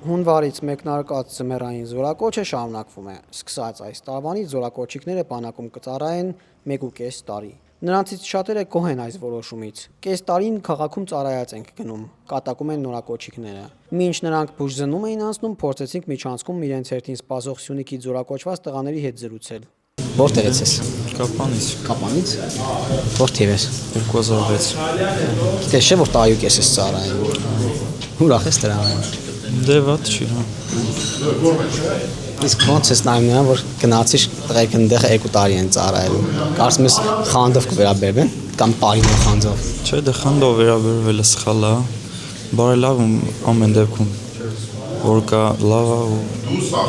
Հունվարից մեկնարկած ձմեռային զորակոչը շարունակվում է։ Սկսած այս տարվանից զորակոչիկները բանակում կծառայեն 1.5 տարի։ Նրանցից շատերը գոհ են այս որոշումից։ Կես տարին քաղաքում ծառայած ենք գնում, կատակում են նորակոչիկները։ Մինչ նրանք բուժզննում էին անցնում, փորձեցինք միջանցքում իրենց հերթին սպասող Սյունիքի զորակոչված տղաների հետ զրուցել։ Որտեղից ես։ Կապանից։ Կապանից։ Որտեղ ես։ 2006։ Գիտես չէ որ տարի ու կես ես ծառայում։ Ուրախ ես դրա համար։ Դե վատ չի, հա։ Իսկ ոնց ես նայում նրան, որ գնացիր տղեկ այնտեղ 2 տարի են ծառայելու։ Կարծում ես խանդով կվերաբերվեն կամ պարինով խանձով։ Չէ, դե խանդով վերաբերվելը սխալ է, բարելավ ամեն դեպքում, որ կա լավ է ու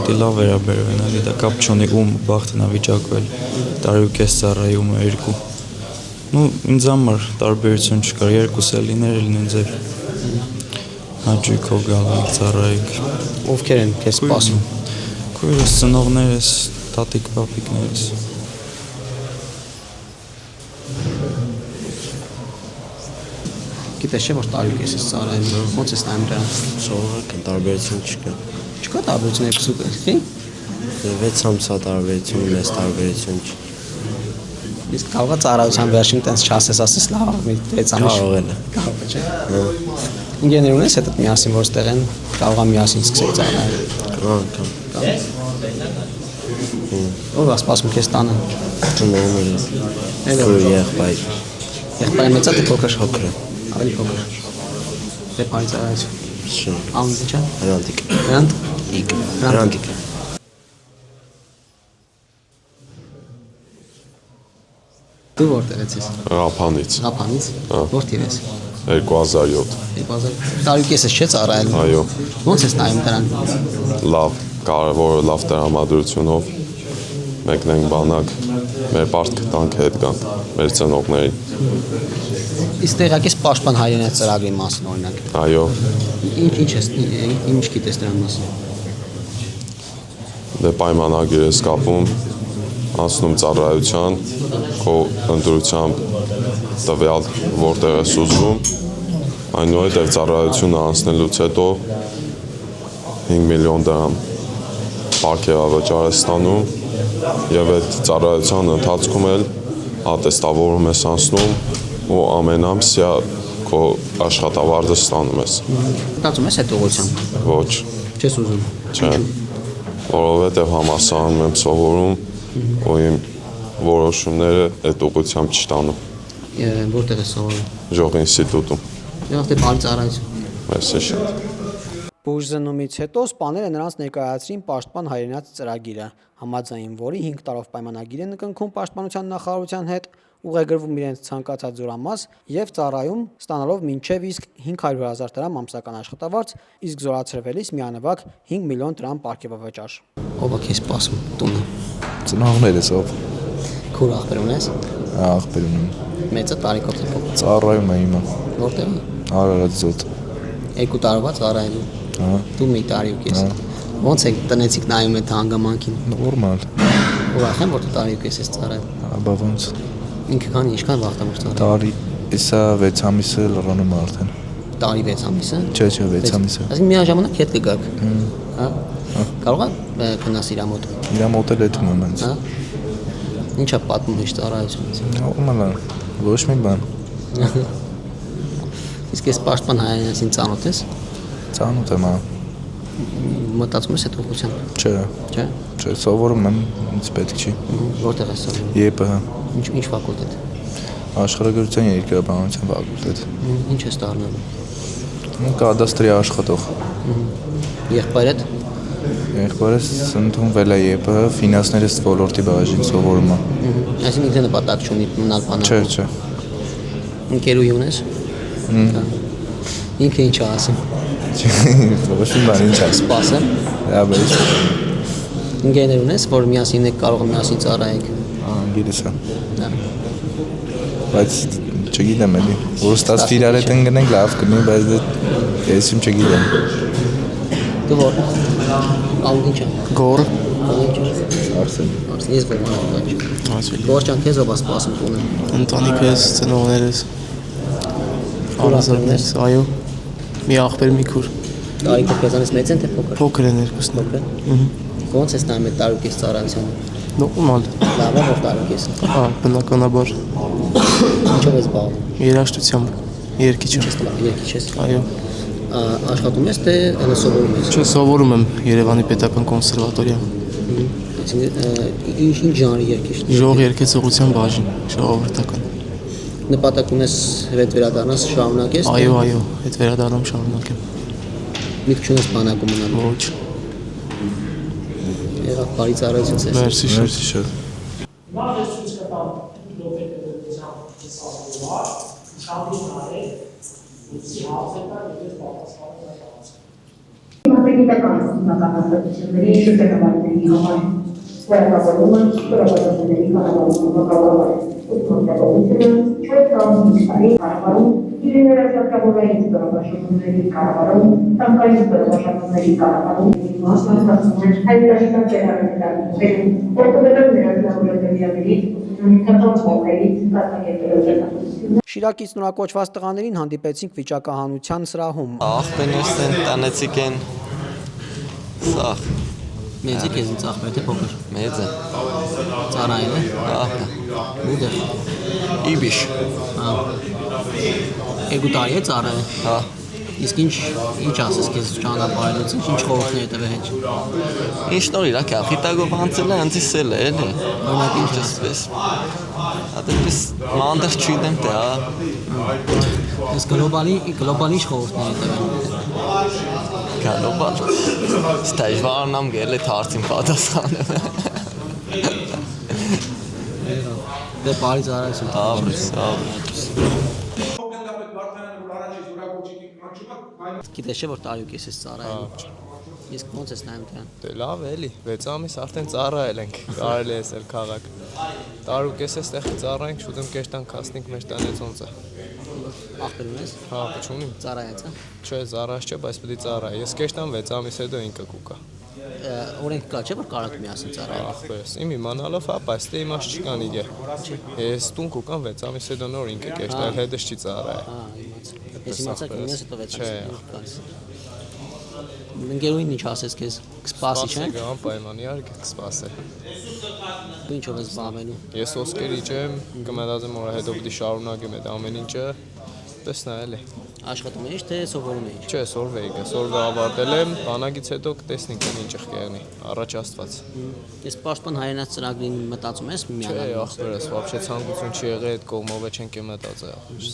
դի լավ վերաբերվեն, էլի դա կապ չունի ում բախտն է վիճակվել, տարի ու կես ծառայում է 2։ Ну, ինձ համար տարբերություն չկար, երկուս էլ լինեն ձեր հաճույքով գալու ծառայեք։ Ովքեր են քեզ սպասում։ Քույրս, ծնողներս, տատիկ, պապիկներս։ Գիտես չէ որ տարի ու կես ես ծառայում, ոնց ես նայում դրան։ Սովորական տարբերություն չկա։ Չկա տարբերություն երկուսու։ 6 ամսա տարբերություն, մեծ տարբերություն չի։ Իսկ կարող է ծառայության վերջին տենց չասես, ասես լավ, մի 6 ամիս։ Կարող է։ Կարող է, չէ։ Ինգեներ ունես հետդ միասին որ ստեղ են, կարող է միասին սկսել ծառայել։ Կան։ Ո՞վ է սպասում քեզ տանը։ Ծնողներս։ Եղբայր։ Եղբայրը մեծ է թե փոքր։ Փոքր։ Ավելի փոքր։ Դե բարի ծառայություն։ Շուն։ Անունը չէ։ Հրանտիկ։ Հրանտիկ։ Դու որտեղից ես։ Ղափանից։ Ղափանից։ Որտեղ ես։ 2007։ 2000 տարի ու կես ես չէ ծառայել։ Այո։ Ոնց ես նայում դրան։ Լավ, կարևորը լավ տրամադրությունով մեկնենք բանակ, մեր պարտքը տանք հետ գանք, մեր ծնողներին։ Իսկ տեղակից պաշտպան հայրենիք ծրագրի մասին օրինակ։ Այո։ Ինչ գիտես դրա մասին։ Դե պայմանագիր ես կապում, անցնում ծառայության, քո ընտրությամբ տվյալ որտեղ ես ուզում, այնուհետև ծառայությունը անցնելուց հետո 5 միլիոն դրամ պարգևավճար ես ստանում եւ այդ ծառայության ընթացքում էլ ատեստավորում ես անցնում ու ամեն ամսյա քո աշխատավարձը ստանում ես։ Մտածում ես այդ ուղղությամբ։ Ոչ, Չես ուզում։ չէ, որովհետև համալսարանում եմ սովորում ու իմ որոշումները այդ ուղղությամբ չտանում։ Որտեղ ես սովորում։ Ժող ինստիտուտում։ Եվ դե բարի ծառայություն։ Մերսի շատ։ Բուժզնումից հետո սպաները նրանց ներկայացրին պաշտպան հայրենիք ծրագիրը, համաձայն որի 5 տարով պայմանագիր են կնքում պաշտպանության նախարարության հետ, ուղեգրվում իրենց ցանկացած զորամաս եւ ծառայում ստանալով մինչեւ իսկ 500,000 դրամ ամսական աշխատավարձ, իսկ զորացրվելիս միանվագ 5 միլիոն դրամ պարգևավճար։ Ով է քեզ սպասում տունը։ Ծնողներս ով։ Քուր աղբեր ունես։ Աղբեր ունեմ։ Մեծը տարիքով թե փոքր։ Ծառայում է իմը։ Որտեղ։ Արարածոտ։ 2 տարվա ծառայելու։ Հա։ Դու մի տարի ու կես։ Ոնց է տնեցիք նայում այդ հանգամանքին։ Նորմալ։ Ուրախ եմ որ դու տարի ու կես ես ծառայել։ Աբա ոնց։ Ինքան ինչքան վաղ եմ ծառայել։ Տարի, հեսա 6 ամիսը լռանում է արդեն։ Տարի 6 ամիսը։ Չէ, 6 ամիսը։ Այսինքն միաժամանակ հետ կգաք։ Հա։ Կարող է քնաս իր մոտ։ Իրա մոտ էլ էթում եմ ինձ։ Հա։ Ինչա պատմում ես ծառայությունից։ Նորմալ է։ Ոչ մի բան։ Իսկ ես պաշտպան հայրենիքին ծանոթ ես։ Ծանոթ եմ, հա։ Մտածում ես այդ ուղղությամբ։ Չէ։ Չէ։ Չէ, սովորում եմ, ինձ պետք չի։ Որտեղ ես սովորում։ ԵՊՀ։ Ինչ ֆակուլտետ։ Աշխարհագրության երկրաբանության ֆակուլտետ։ Ինչ ես դառնալու։ Կադաստրի աշխատող։ Եղբայրդ։ Եղբայրս ընդունվել է ԵՊՀ ֆինանսներս ոլորտի բաժին սովորում է։ Այսինքն ինքը նպատակ չունի մնալ բանակ։ Չէ, չէ։ Ընկերուհի ունես։ Ինքը ինչ ասում։ Ոչ մի բան ինչ ասում։ Սպասեմ։ Դա բես։ Ընկերներ ունես, որ միասին եք կարող միասին ծառայեք։ Անգիրս է։ Դա։ Բայց չգիտեմ էլի։ Որ ստաց իրար հետ ընկնենք լավ կնի, բայց դե ես իմ չգիտեմ։ Դու որ։ Ալու ինչ է։ Գոր։ Արսեն։ Ես ոմանալ բաч։ Ասելի։ Գործան քեզ ով սպասում տունը։ Ընտանիքս, ծնողներս։ Հարազատներս։ Այո։ Մի աղբեր մի քուր։ Տարիքը քեզանից մեծ են թե փոքր։ Փոքր են երկուսն։ Փոքր։ Ոնց ես նայում այդ տարուկից ծառայությանը։ Նորմալ։ Լավ է որ տարուկ ես։ Բնականաբար Ինչով ես զբաղվում։ երաժշտությամբ երկիչ եմ։ Երկիչ ես։ Այո։ Աշխատում ես թե հենց սովորում ես։ Չէ, սովորում եմ Երևանի Պետական կոնսերվատորիայում։ Ինչ ժանրի երկիչն ես։ Ժող երգեցողության բաժին, ժողովրդական։ Նպատակ ունես հետ վերադառնաս շարունակես։ Այո, այդ վերադառնում շարունակեմ։ Միտք չունես բանակում մնալու։ Ոչ։ Եղավ բարի ծառայություն ես։ Մերսի շատ։ շատ։ Մատենիտական հիմնականացությունների շրջանավարտների համար վերաբերումը ստորաբաժանումների կառավարման բակալավր ուսումնասիրությունը 4 տարի կառավարում իրերասակավորային ստորաբաժանումների կառավարում տանկային ստորաբաժանումների կառավարում մասնակցում են հայտարարական տեղանքների օգտվելով ներդրումների Շիրակից նորակոչված տղաներին հանդիպեցինք վիճակահանության սրահում։ Աղբերներս են, տանեցիկ են, սաղ, Մեծիկ ես ծախմեր թե փոքր։ մեծ է, Ծառայել է։ աղբը, Ուդեր։ իբիշ, Երկու տարի է ծառայել։ հա, Իսկ ինչ ասես քեզ ճանապարհելուց ինչ խորհուրդներ տվել հետ։ ինչ նոր իրակ է, խիտագով անցել է, անցիսել է, էլի, Օրինակ ինչ ինչպես, ատեպպես մանդր չիդեմ թե, հա, Ես գլոբալի ինչ խորհուրդներ տվել։ գալոբալ, ստեժվարն ամ գել է թարցին պատասխանում է, Դե բարի ծառայություն։ աբրս, Գիտես չէ որ տարյուկ ես ծառայել։ Իսկ ոնց ես նայում դրան։ Դե լավ էլի, 6 ամիս արդեն ծառայել ենք, կարելի է ասել քաղաք։ Տարուկ ես այստեղ ծառայենք, շուտ եմ կեշտան կասնենք մեր տանեցոնցը։ Ախպեր ունես։ Հա, չունիմ։ Ծառայած է։ Չէ, ծառայած չէ, բայց պետք է ծառայի։ Ես կեշտան 6 ամիս հետո ինքը կուկա։ Օրենք կա չէ որ կարող եք միասին ծառայել։ Ախպերս, իմ իմանալով, հա, բայց դե իմաստ չկան իգե։ Ես տուն կուկան 6 ամիս հետո նոր ինքը կեշտան, հետս չի ծառայ։ Հա, իմացա։ Ես իմացա կնես հետո 6 Չէ, ամիս։ Ընկերուին ինչ ասես քեզ։ Կսպասի չէ։ Անպայման իհարկե կսպասե։ Դու ինչով ես զբաղվելու։ Ես ոսկերիչ եմ, կմտածեմ որ հետո պետք է շարունակեմ այդ ամեն ինչը։ Տեսնա էլի։ Աշխատում ես թե սովորում ես։ Չէ, սորվեի, սորվը ավարտել եմ, բանակից հետո կտեսնենք ինչ կեղնի, առաջ Աստված։ Ես պաշտպան հայրենաց ծրագրին մտածում ես Չէ, միանալու։ ախպերս, вообще ցանկություն չի եղել այդ կողմով չենք մտածել ախպերս։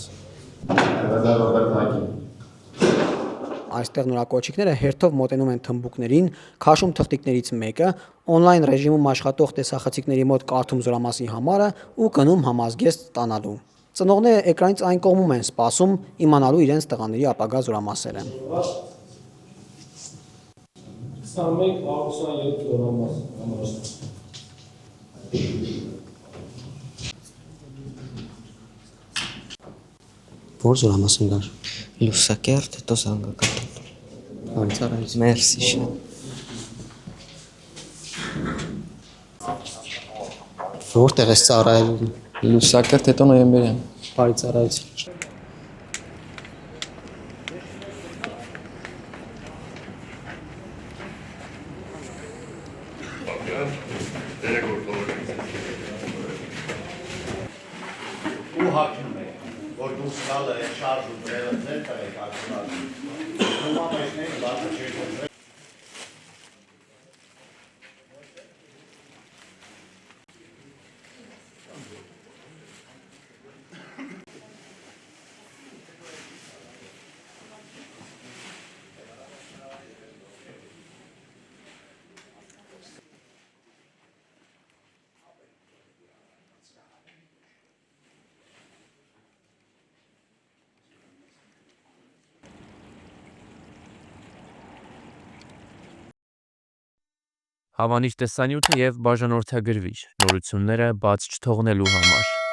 Այստեղ նորակոչիկները հերթով մոտենում են թմբուկներին, քաշում թղթիկներից մեկը, օնլայն ռեժիմում աշխատող տեսախցիկների մոտ կարդում զորամասի համարը ու գնում համազգեստ ստանալու։ Ծնողները էկրանից այն կողմում են սպասում իմանալու իրենց տղաների ապագա զորամասերը։ 21-27 զորամաս համարը։ Որ զորամաս ընկար։ լուսակերտ, հետո զանգական, Բարի ծառայություն։ մերսի շատ, Որտեղ ես ծառայել։ լուսակերտ, հետո նոյեմբերյան, Բարի ծառայություն։ Ու հակնում է, որ դու սկալը է շարժ ու բրելը ձեր տղեք ակցնալ։ Ու մամեշների բարձը չի դրել։ Հավանիչ տեսանյութը և բաժանորդագրվիչ նորությունները բաց չթողնելու համար։